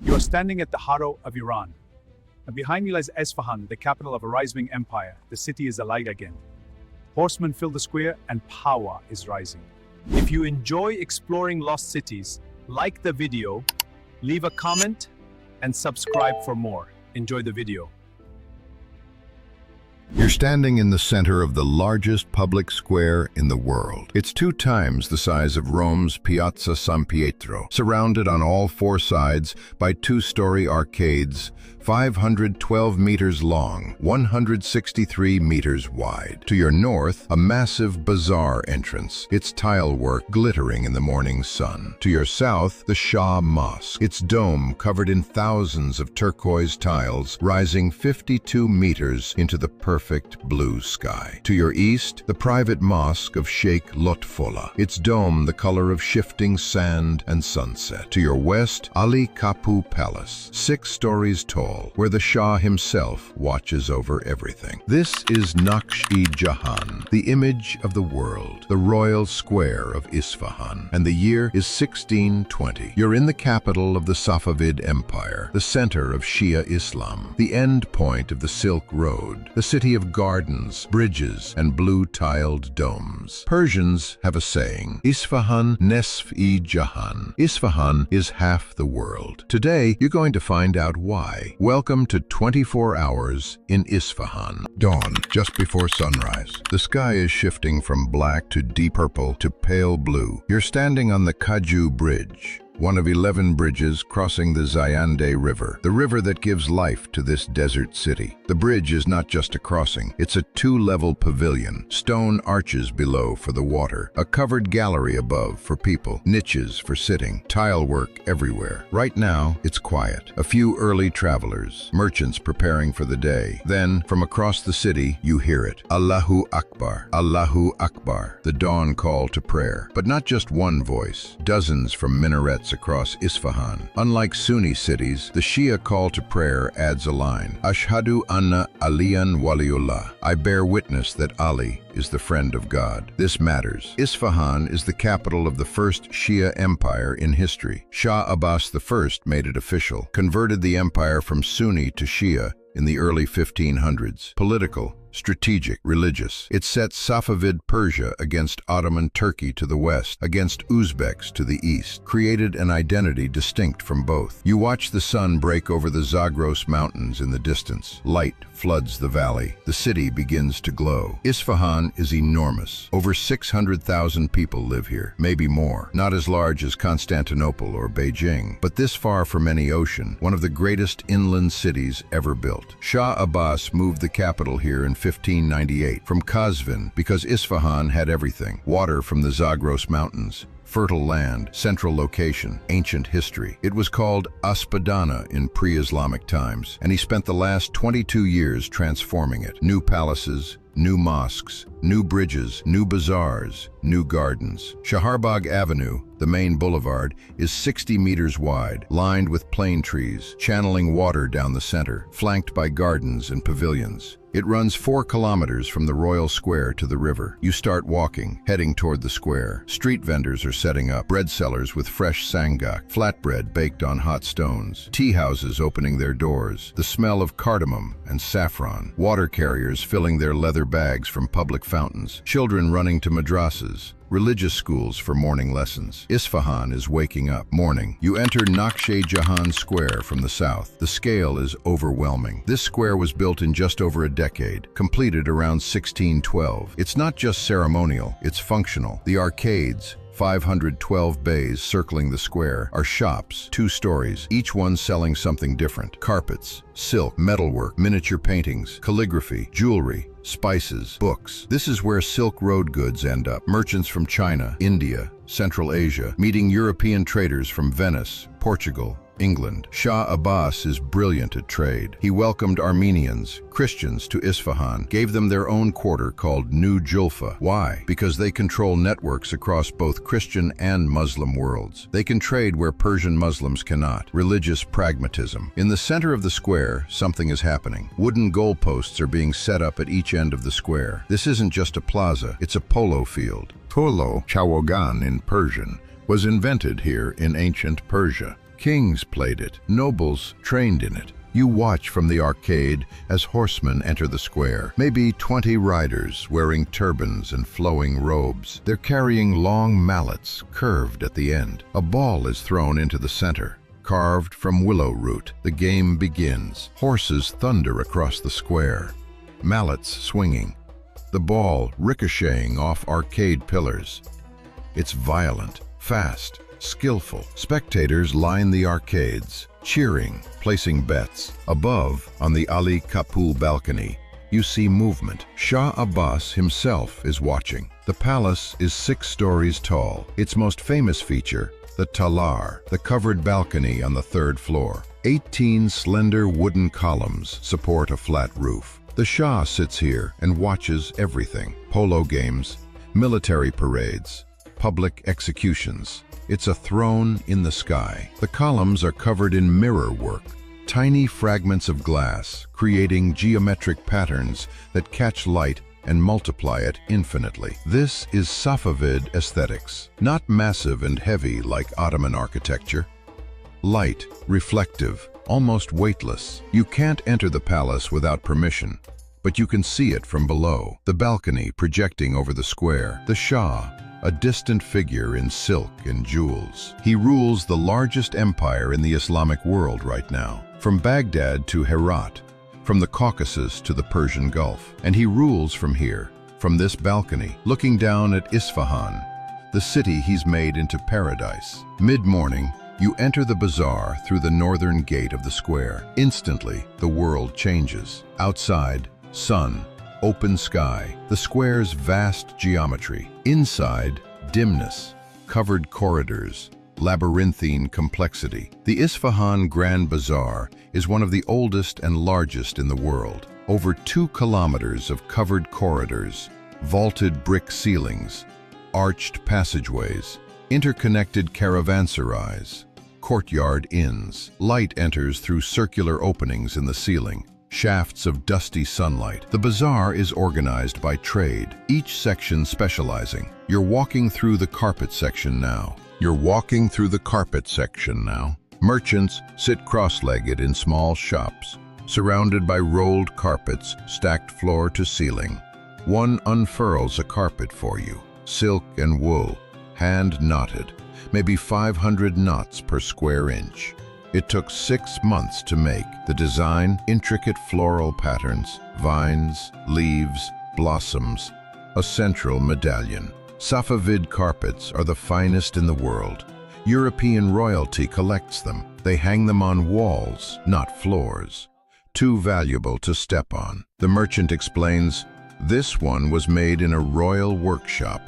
You are standing at the heart of Iran. And behind you lies Isfahan, the capital of a rising empire. The city is alight again. Horsemen fill the square and power is rising. If you enjoy exploring lost cities, like the video, leave a comment and subscribe for more. Enjoy the video. You're standing in the center of the largest public square in the world. It's 2 times the size of Rome's Piazza San Pietro, surrounded on all 4 sides by 2-story arcades, 512 meters long, 163 meters wide. To your north, a massive bazaar entrance, its tile work glittering in the morning sun. To your south, the Shah Mosque, its dome covered in thousands of turquoise tiles, rising 52 meters into the perfect blue sky. To your east, the private mosque of Sheikh Lotfollah, its dome the color of shifting sand and sunset. To your west, Ali Kapu Palace, 6 stories tall, where the Shah himself watches over everything. This is 𝐭𝐭𝐞𝐩𝐈𝐧𝐭𝐨𝐇𝐢𝐬𝐭𝐨𝐫𝐲𝐲, the image of the world, the royal square of Isfahan, and the year is 1620. You're in the capital of the Safavid Empire, the center of Shia Islam, the end point of the Silk Road, the city of gardens, bridges, and blue-tiled domes. Persians have a saying, Isfahan nesf-i-jahan. Isfahan is half the world. Today, you're going to find out why. Welcome to 24 hours in Isfahan. Dawn, just before sunrise. The sky is shifting from black to deep purple to pale blue. You're standing on the 𝐒𝐭𝐞𝐩𝐈𝐧𝐭𝐲𝐲, one of 11 bridges crossing the Zayandeh River, the river that gives life to this desert city. The bridge is not just a crossing, it's a 2-level pavilion, stone arches below for the water, a covered gallery above for people, niches for sitting, tile work everywhere. Right now, it's quiet. A few early travelers, merchants preparing for the day. Then, from across the city, you hear it. Allahu Akbar, Allahu Akbar, the dawn call to prayer. But not just one voice, dozens from minarets across Isfahan. Unlike Sunni cities, the Shia call to prayer adds a line, Ashhadu anna Aliyan Waliullah. I bear witness that Ali is the friend of God. This matters. Isfahan is the capital of the first Shia empire in history. Shah Abbas I made it official, converted the empire from Sunni to Shia in the early 1500s. Political, strategic, religious. It set Safavid Persia against Ottoman Turkey to the west, against Uzbeks to the east, created an identity distinct from both. You watch the sun break over the Zagros Mountains in the distance. Light floods the valley. The city begins to glow. Isfahan is enormous. Over 600,000 people live here, maybe more. Not as large as Constantinople or Beijing, but this far from any ocean, one of the greatest inland cities ever built. Shah Abbas moved the capital here in 1598 from Qazvin because Isfahan had everything. Water from the Zagros Mountains, fertile land, central location, ancient history. It was called Aspadana in pre-Islamic times, and he spent the last 22 years transforming it. New palaces, new mosques, new bridges, new bazaars, new gardens. Shaharbagh Avenue, the main boulevard, is 60 meters wide, lined with plane trees, channeling water down the center, flanked by gardens and pavilions. It runs 4 kilometers from the Royal Square to the river. You start walking, heading toward the square. Street vendors are setting up, bread sellers with fresh sangak, flatbread baked on hot stones, tea houses opening their doors, the smell of cardamom and saffron, water carriers filling their leather bags from public fountains, children running to madrasas, religious schools for morning lessons. Isfahan is waking up. Morning. You enter 𝐭𝐭𝐞𝐩𝐈𝐧𝐭𝐲𝐲 Square from the south. The scale is overwhelming. This square was built in just over a decade, completed around 1612. It's not just ceremonial, it's functional. The arcades, 512 bays circling the square, are shops, 2 stories, each one selling something different. Carpets, silk, metalwork, miniature paintings, calligraphy, jewelry, spices, books. This is where Silk Road goods end up. Merchants from China, India, Central Asia, meeting European traders from Venice, Portugal, England. Shah Abbas is brilliant at trade. He welcomed Armenians, Christians to Isfahan, gave them their own quarter called New Julfa. Why? Because they control networks across both Christian and Muslim worlds. They can trade where Persian Muslims cannot. Religious pragmatism. In the center of the square, something is happening. Wooden goalposts are being set up at each end of the square. This isn't just a plaza, it's a polo field. Polo, chawogan in Persian, was invented here in ancient Persia. Kings played it, nobles trained in it. You watch from the arcade as horsemen enter the square. Maybe 20 riders wearing turbans and flowing robes. They're carrying long mallets, curved at the end. A ball is thrown into the center, carved from willow root. The game begins. Horses thunder across the square, mallets swinging, the ball ricocheting off arcade pillars. It's violent, fast, skillful. Spectators line the arcades, cheering, placing bets. Above, on the Ali Kapul balcony, you see movement. Shah Abbas himself is watching. The palace is 6 stories tall. Its most famous feature, the talar, the covered balcony on the 3rd floor. 18 slender wooden columns support a flat roof. The Shah sits here and watches everything. Polo games, military parades, public executions. It's a throne in the sky. The columns are covered in mirror work, tiny fragments of glass, creating geometric patterns that catch light and multiply it infinitely. This is Safavid aesthetics, not massive and heavy like Ottoman architecture. Light, reflective, almost weightless. You can't enter the palace without permission, but you can see it from below. The balcony projecting over the square. The Shah, a distant figure in silk and jewels. He rules the largest empire in the Islamic world right now, from Baghdad to Herat, from the Caucasus to the Persian Gulf. And he rules from here, from this balcony, looking down at Isfahan, the city he's made into paradise. Mid-morning, you enter the bazaar through the northern gate of the square. Instantly, the world changes. Outside, sun, open sky, the square's vast geometry. Inside, dimness, covered corridors, labyrinthine complexity. The Isfahan Grand Bazaar is one of the oldest and largest in the world. Over 2 kilometers of covered corridors, vaulted brick ceilings, arched passageways, interconnected caravanserais, courtyard inns. Light enters through circular openings in the ceiling, shafts of dusty sunlight. The bazaar is organized by trade, each section specializing. You're walking through the carpet section now. Merchants sit cross-legged in small shops, surrounded by rolled carpets stacked floor to ceiling. One unfurls a carpet for you, silk and wool, hand-knotted, maybe 500 knots per square inch. It took 6 months to make. The design, intricate floral patterns, vines, leaves, blossoms, a central medallion. Safavid carpets are the finest in the world. European royalty collects them. They hang them on walls, not floors. Too valuable to step on. The merchant explains, this one was made in a royal workshop.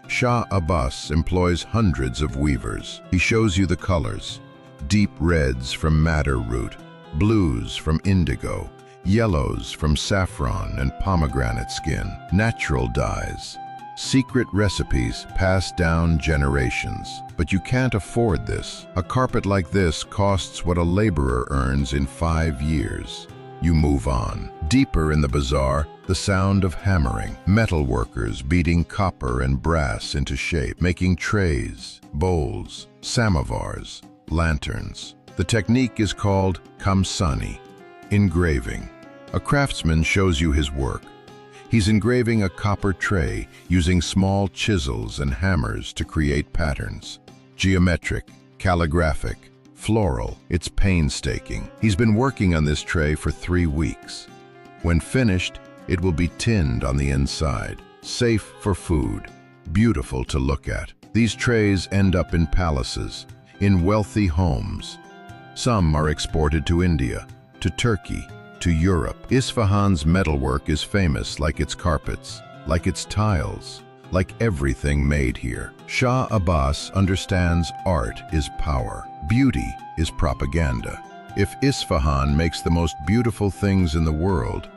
Shah Abbas employs hundreds of weavers. He shows you the colors. Deep reds from madder root, blues from indigo, yellows from saffron and pomegranate skin, natural dyes, secret recipes passed down generations. But you can't afford this. A carpet like this costs what a laborer earns in 5 years. You move on. Deeper in the bazaar, the sound of hammering, metal workers beating copper and brass into shape, making trays, bowls, samovars, lanterns. The technique is called kamsani, engraving. A craftsman shows you his work. He's engraving a copper tray using small chisels and hammers to create patterns. Geometric, calligraphic, floral, it's painstaking. He's been working on this tray for 3 weeks. When finished, it will be tinned on the inside, safe for food, beautiful to look at. These trays end up in palaces, in wealthy homes. Some are exported to India, to Turkey, to Europe. Isfahan's metalwork is famous, like its carpets, like its tiles, like everything made here. Shah Abbas understands art is power, beauty is propaganda. If Isfahan makes the most beautiful things in the world,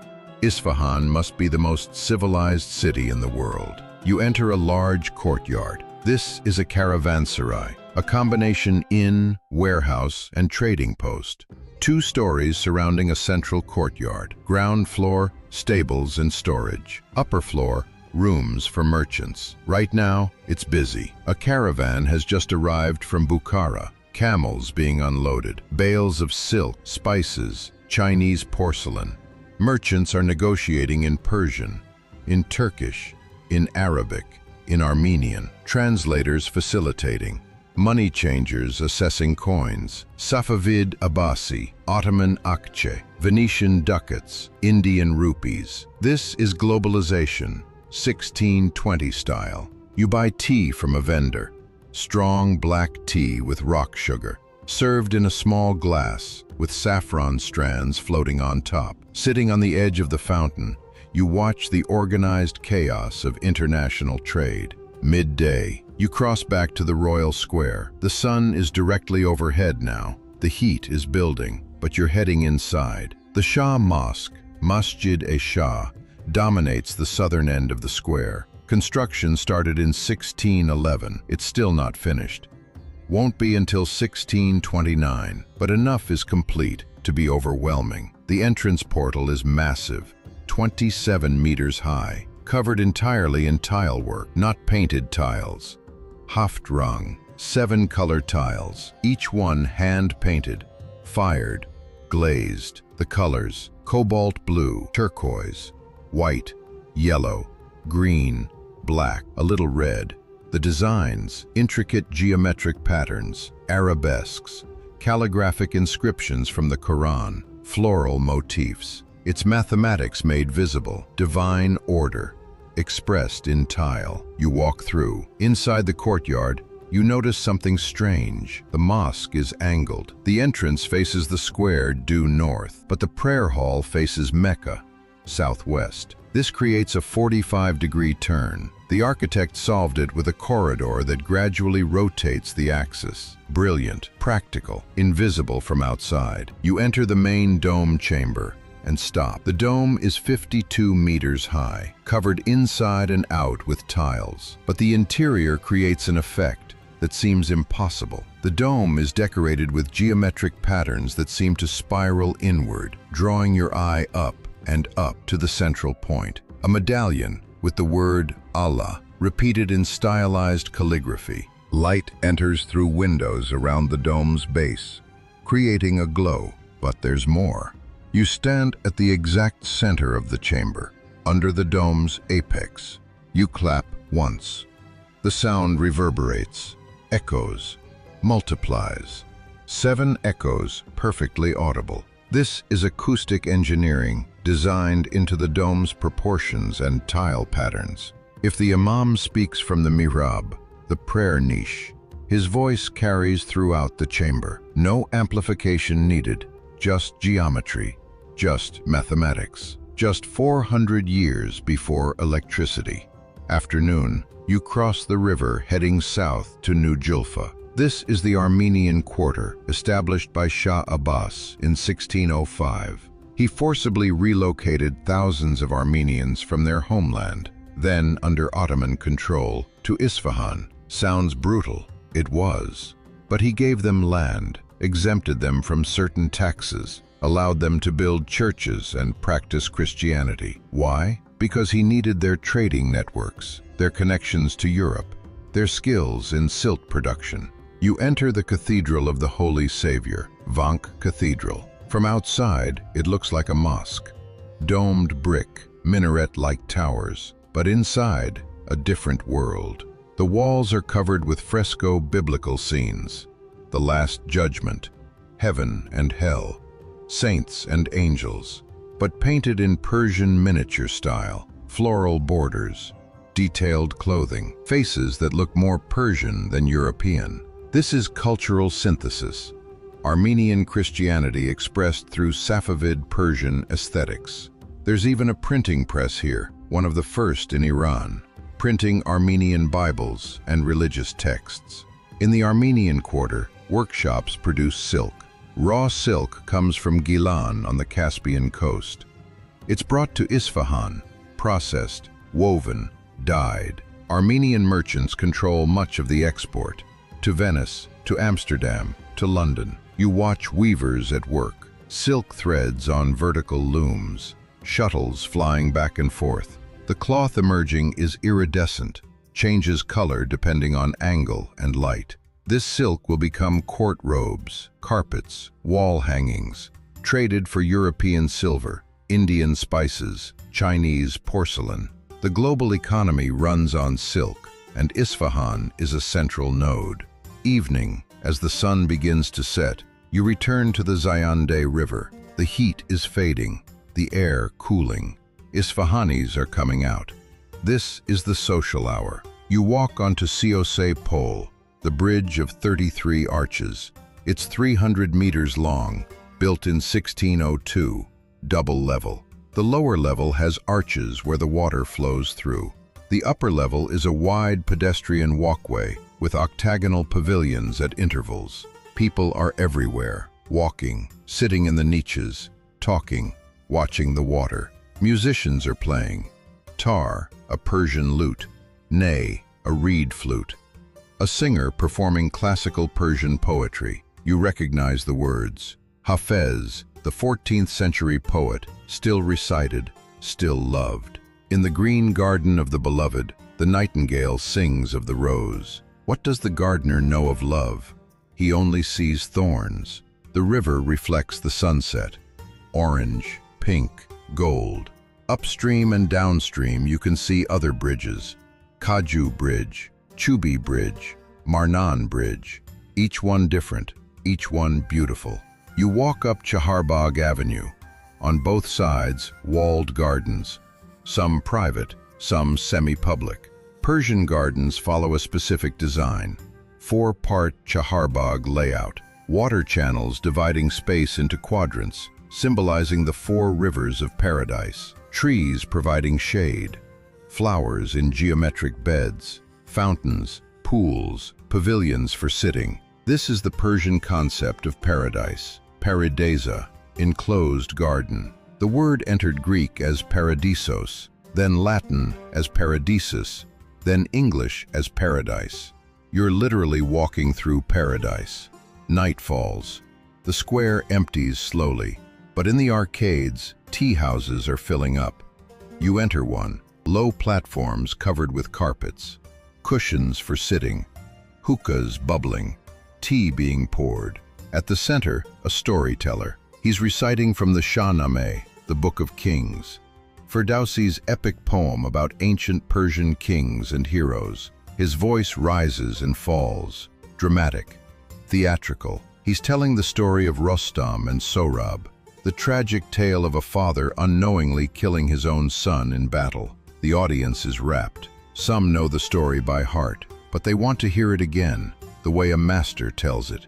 Isfahan must be the most civilized city in the world. You enter a large courtyard. This is a caravanserai, a combination inn, warehouse, and trading post. 2 stories surrounding a central courtyard. Ground floor, stables and storage. Upper floor, rooms for merchants. Right now, it's busy. A caravan has just arrived from Bukhara. camels being unloaded, bales of silk, spices, Chinese porcelain. Merchants are negotiating in Persian, in Turkish, in Arabic, in Armenian, translators facilitating, money changers assessing coins, Safavid Abbasi, Ottoman akçe, Venetian ducats, Indian rupees. This is globalization, 1620 style. You buy tea from a vendor, strong black tea with rock sugar, served in a small glass with saffron strands floating on top. Sitting on the edge of the fountain, you watch the organized chaos of international trade. Midday, you cross back to the royal square. The sun is directly overhead now. The heat is building, but you're heading inside. The Shah Mosque, Masjid-e-Shah, dominates the southern end of the square. Construction started in 1611. It's still not finished. Won't be until 1629, but enough is complete to be overwhelming. The entrance portal is massive, 27 meters high, covered entirely in tile work, not painted tiles. Haftrang, 7-color tiles, each one hand-painted, fired, glazed. The colors: cobalt blue, turquoise, white, yellow, green, black, a little red. The designs: intricate geometric patterns, arabesques, calligraphic inscriptions from the Quran, floral motifs. It's mathematics made visible, divine order, expressed in tile. You walk through. Inside the courtyard, you notice something strange. The mosque is angled. The entrance faces the square due north, but the prayer hall faces Mecca, southwest. This creates a 45-degree turn. The architect solved it with a corridor that gradually rotates the axis. Brilliant, practical, invisible from outside. You enter the main dome chamber and stop. The dome is 52 meters high, covered inside and out with tiles. But the interior creates an effect that seems impossible. The dome is decorated with geometric patterns that seem to spiral inward, drawing your eye up and up to the central point. A medallion with the word Allah repeated in stylized calligraphy. Light enters through windows around the dome's base, creating a glow. But there's more. You stand at the exact center of the chamber, under the dome's apex. You clap once. The sound reverberates, echoes, multiplies. 7 echoes, perfectly audible. This is acoustic engineering designed into the dome's proportions and tile patterns. If the imam speaks from the mihrab, the prayer niche, his voice carries throughout the chamber. No amplification needed, just geometry, just mathematics. Just 400 years before electricity. Afternoon, you cross the river heading south to New Julfa. This is the Armenian quarter, established by Shah Abbas in 1605. He forcibly relocated thousands of Armenians from their homeland, then under Ottoman control, to Isfahan. Sounds brutal. It was. But he gave them land, exempted them from certain taxes, allowed them to build churches and practice Christianity. Why? Because he needed their trading networks, their connections to Europe, their skills in silk production. You enter the Cathedral of the Holy Savior, Vank Cathedral. From outside, it looks like a mosque. Domed brick, minaret-like towers, but inside, a different world. The walls are covered with fresco biblical scenes, the Last Judgment, heaven and hell, saints and angels, but painted in Persian miniature style, floral borders, detailed clothing, faces that look more Persian than European. This is cultural synthesis, Armenian Christianity expressed through Safavid Persian aesthetics. There's even a printing press here, one of the first in Iran, printing Armenian Bibles and religious texts. In the Armenian quarter, workshops produce silk. Raw silk comes from Gilan on the Caspian coast. It's brought to Isfahan, processed, woven, dyed. Armenian merchants control much of the export. To Venice, to Amsterdam, to London. You watch weavers at work. Silk threads on vertical looms, shuttles flying back and forth. The cloth emerging is iridescent, changes color depending on angle and light. This silk will become court robes, carpets, wall hangings, traded for European silver, Indian spices, Chinese porcelain. The global economy runs on silk, and Isfahan is a central node. Evening, as the sun begins to set, you return to the Zayandeh River. The heat is fading, the air cooling. Isfahanis are coming out. This is the social hour. You walk onto 𝐒𝐭𝐞𝐩𝐈𝐧𝐭𝐨𝐇𝐢𝐬𝐭𝐨𝐲, the bridge of 33 arches. It's 300 meters long, built in 1602, double level. The lower level has arches where the water flows through. The upper level is a wide pedestrian walkway with octagonal pavilions at intervals. People are everywhere, walking, sitting in the niches, talking, watching the water. Musicians are playing. Tar, a Persian lute. Ney, a reed flute. A singer performing classical Persian poetry. You recognize the words. Hafez, the 14th century poet, still recited, still loved. In the green garden of the beloved, the nightingale sings of the rose. What does the gardener know of love? He only sees thorns. The river reflects the sunset. Orange, pink, gold. Upstream and downstream you can see other bridges. 𝐭𝐭𝐞𝐩𝐈𝐧𝐭𝐨𝐇𝐢𝐬𝐭𝐨𝐲𝐲, Kaju Bridge, Marnan Bridge, each one different, each one beautiful. You walk up Chaharbagh Avenue. On both sides, walled gardens, some private, some semi-public. Persian gardens follow a specific design, 4-part Chaharbagh layout, water channels dividing space into quadrants, symbolizing the 4 rivers of paradise, trees providing shade, flowers in geometric beds, fountains, pools, pavilions for sitting. This is the Persian concept of paradise, paradisa, enclosed garden. The word entered Greek as paradisos, then Latin as paradisus, then English as paradise. You're literally walking through paradise. Night falls. The square empties slowly, but in the arcades, tea houses are filling up. You enter one, low platforms covered with carpets, cushions for sitting, hookahs bubbling, tea being poured. At the center, a storyteller. He's reciting from the Shahnameh, the Book of Kings, Ferdowsi's epic poem about ancient Persian kings and heroes. His voice rises and falls, dramatic, theatrical. He's telling the story of Rostam and Sohrab, the tragic tale of a father unknowingly killing his own son in battle. The audience is rapt. Some know the story by heart, but they want to hear it again, the way a master tells it.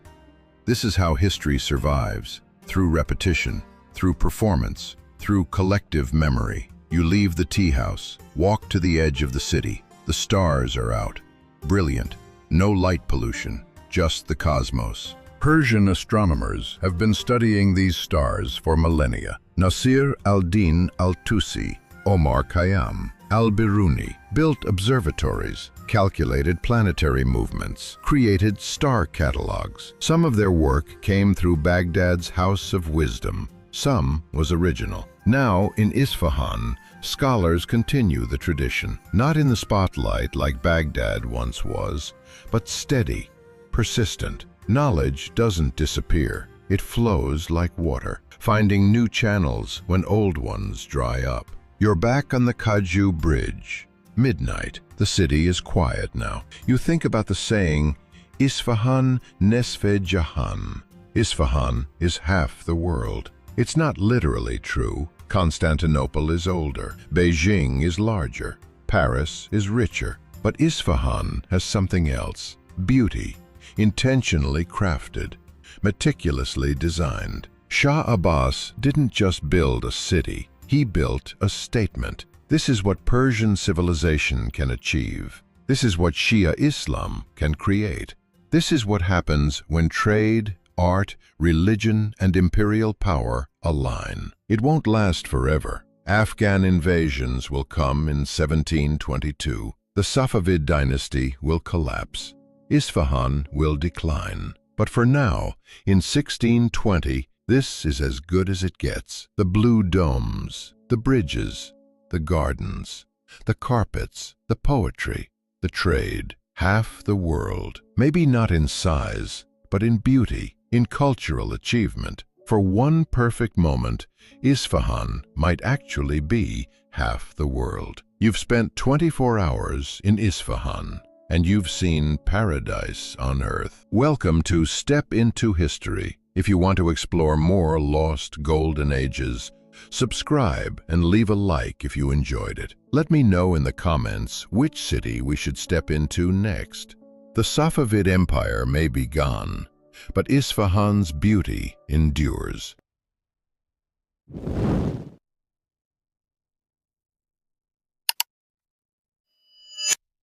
This is how history survives, through repetition, through performance, through collective memory. You leave the tea house, walk to the edge of the city. The stars are out. Brilliant. No light pollution, just the cosmos. Persian astronomers have been studying these stars for millennia. Nasir al-Din al-Tusi, Omar Khayyam, al-Biruni built observatories, calculated planetary movements, created star catalogs. Some of their work came through Baghdad's House of Wisdom. Some was original. Now, in Isfahan, scholars continue the tradition, not in the spotlight like Baghdad once was, but steady, persistent. Knowledge doesn't disappear. It flows like water, finding new channels when old ones dry up. You're back on the Kaju Bridge. Midnight. The city is quiet now. You think about the saying, Isfahan nesfe jahan. Isfahan is half the world. It's not literally true. Constantinople is older. Beijing is larger. Paris is richer. But Isfahan has something else. Beauty, intentionally crafted, meticulously designed. Shah Abbas didn't just build a city. He built a statement. This is what Persian civilization can achieve. This is what Shia Islam can create. This is what happens when trade, art, religion, and imperial power align. It won't last forever. Afghan invasions will come in 1722. The Safavid dynasty will collapse. Isfahan will decline. But for now, in 1620, this is as good as it gets. The blue domes, the bridges, the gardens, the carpets, the poetry, the trade. half the world. Maybe not in size, but in beauty, in cultural achievement. For one perfect moment, Isfahan might actually be half the world. You've spent 24 hours in Isfahan, and you've seen paradise on earth. Welcome to Step into History. If you want to explore more lost golden ages, subscribe and leave a like if you enjoyed it. Let me know in the comments which city we should step into next. The Safavid Empire may be gone, but Isfahan's beauty endures.